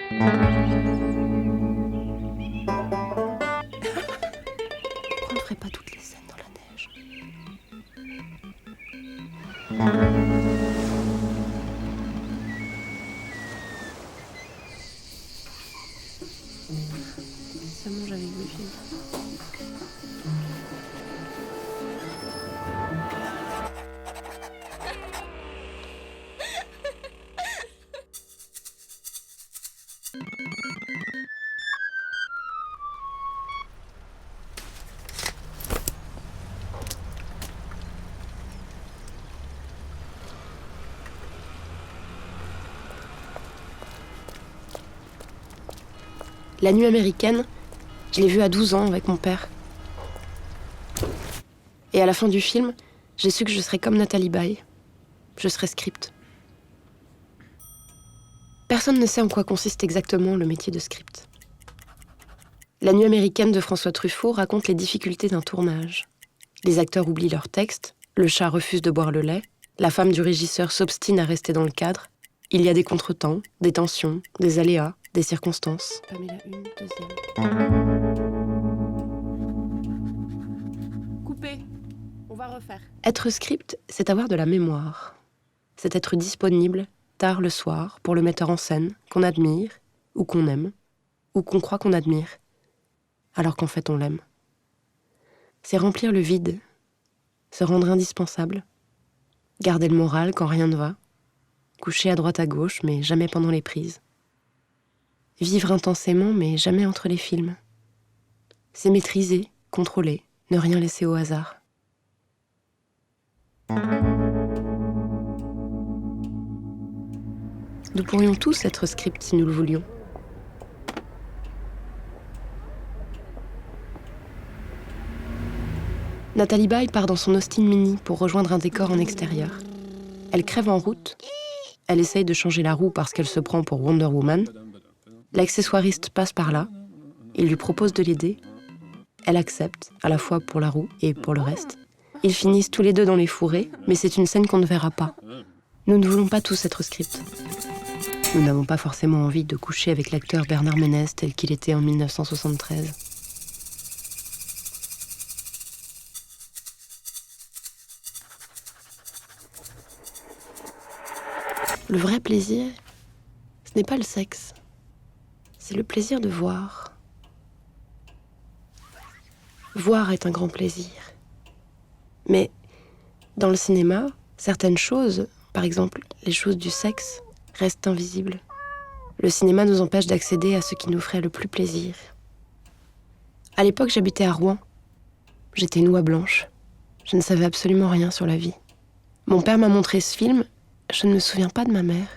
Pourquoi on ne ferait pas toutes les scènes dans la neige ? Seulement j'avais vu le film. La nuit américaine, je l'ai vue à 12 ans avec mon père. Et à la fin du film, j'ai su que je serais comme Nathalie Baye. Je serais script. Personne ne sait en quoi consiste exactement le métier de script. La nuit américaine de François Truffaut raconte les difficultés d'un tournage. Les acteurs oublient leur texte, le chat refuse de boire le lait, la femme du régisseur s'obstine à rester dans le cadre. Il y a des contretemps, des tensions, des aléas, des circonstances. Pamela, une, deuxième. Coupé. On va refaire. Être script, c'est avoir de la mémoire. C'est être disponible, tard le soir, pour le metteur en scène, qu'on admire, ou qu'on aime, ou qu'on croit qu'on admire, alors qu'en fait on l'aime. C'est remplir le vide, se rendre indispensable, garder le moral quand rien ne va, coucher à droite à gauche, mais jamais pendant les prises. Vivre intensément, mais jamais entre les films. C'est maîtriser, contrôler, ne rien laisser au hasard. Nous pourrions tous être scripts si nous le voulions. Nathalie Baye part dans son Austin Mini pour rejoindre un décor en extérieur. Elle crève en route. Elle essaye de changer la roue parce qu'elle se prend pour Wonder Woman. L'accessoiriste passe par là. Il lui propose de l'aider. Elle accepte, à la fois pour la roue et pour le reste. Ils finissent tous les deux dans les fourrés, mais c'est une scène qu'on ne verra pas. Nous ne voulons pas tous être scripts. Nous n'avons pas forcément envie de coucher avec l'acteur Bernard Ménez tel qu'il était en 1973. Le vrai plaisir, ce n'est pas le sexe. C'est le plaisir de voir. Voir est un grand plaisir. Mais dans le cinéma, certaines choses, par exemple les choses du sexe, restent invisibles. Le cinéma nous empêche d'accéder à ce qui nous ferait le plus plaisir. À l'époque, j'habitais à Rouen. J'étais une oie blanche. Je ne savais absolument rien sur la vie. Mon père m'a montré ce film. Je ne me souviens pas de ma mère.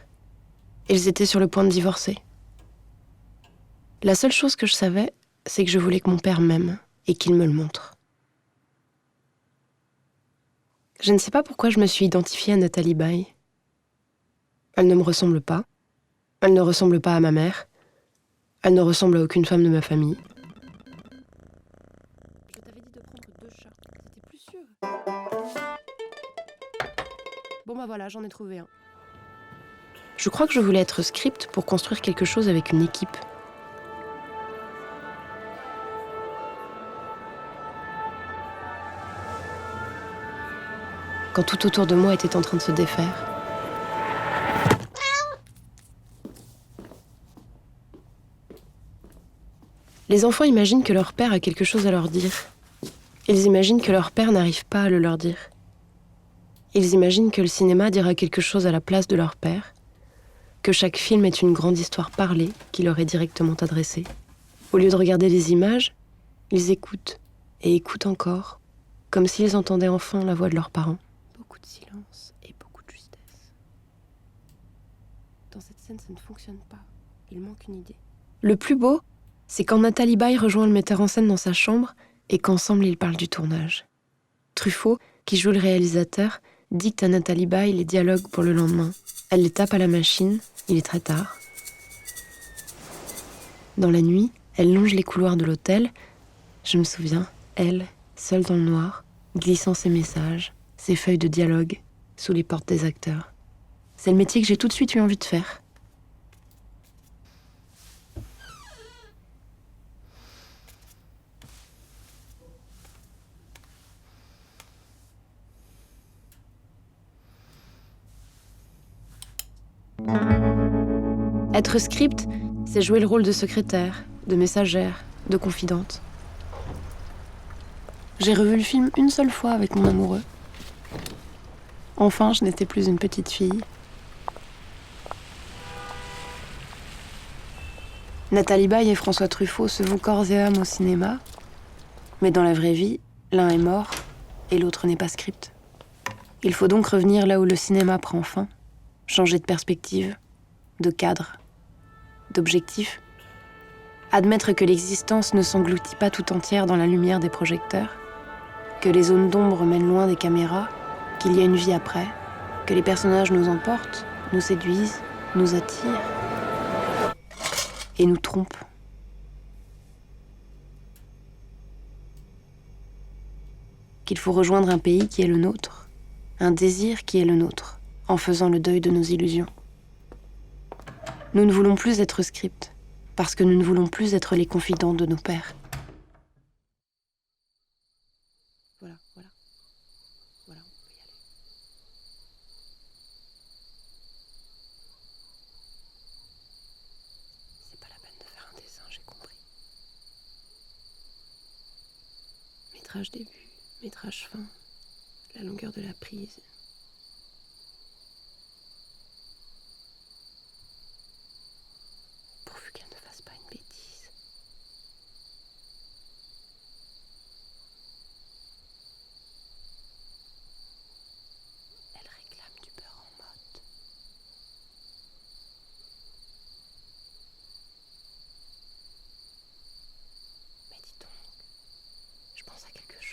Ils étaient sur le point de divorcer. La seule chose que je savais, c'est que je voulais que mon père m'aime et qu'il me le montre. Je ne sais pas pourquoi je me suis identifiée à Nathalie Baye. Elle ne me ressemble pas. Elle ne ressemble pas à ma mère. Elle ne ressemble à aucune femme de ma famille. Je t'avais dit de prendre 2 chats. C'était plus sûr. Bon bah voilà, j'en ai trouvé un. Je crois que je voulais être script pour construire quelque chose avec une équipe. Quand tout autour de moi était en train de se défaire. Les enfants imaginent que leur père a quelque chose à leur dire. Ils imaginent que leur père n'arrive pas à le leur dire. Ils imaginent que le cinéma dira quelque chose à la place de leur père, que chaque film est une grande histoire parlée qui leur est directement adressée. Au lieu de regarder les images, ils écoutent et écoutent encore, comme s'ils entendaient enfin la voix de leurs parents. Beaucoup de silence et beaucoup de justesse. Dans cette scène, ça ne fonctionne pas. Il manque une idée. Le plus beau, c'est quand Nathalie Baye rejoint le metteur en scène dans sa chambre et qu'ensemble ils parlent du tournage. Truffaut, qui joue le réalisateur, dicte à Nathalie Baye les dialogues pour le lendemain. Elle les tape à la machine, il est très tard. Dans la nuit, elle longe les couloirs de l'hôtel. Je me souviens, elle, seule dans le noir, glissant ses messages, ses feuilles de dialogue, sous les portes des acteurs. C'est le métier que j'ai tout de suite eu envie de faire. Être script, c'est jouer le rôle de secrétaire, de messagère, de confidente. J'ai revu le film une seule fois avec mon amoureux. Enfin, je n'étais plus une petite fille. Nathalie Baye et François Truffaut se vouent corps et âme au cinéma, mais dans la vraie vie, l'un est mort et l'autre n'est pas script. Il faut donc revenir là où le cinéma prend fin, changer de perspective, de cadre, d'objectif, admettre que l'existence ne s'engloutit pas tout entière dans la lumière des projecteurs, que les zones d'ombre mènent loin des caméras, qu'il y a une vie après, que les personnages nous emportent, nous séduisent, nous attirent et nous trompent. Qu'il faut rejoindre un pays qui est le nôtre, un désir qui est le nôtre, en faisant le deuil de nos illusions. Nous ne voulons plus être script, parce que nous ne voulons plus être les confidents de nos pères. Voilà, on peut y aller. C'est pas la peine de faire un dessin, j'ai compris. Métrage début, métrage fin, la longueur de la prise. Pourvu qu'elle ne fasse pas une bêtise. Elle réclame du beurre en motte. Mais dis donc, je pense à quelque chose.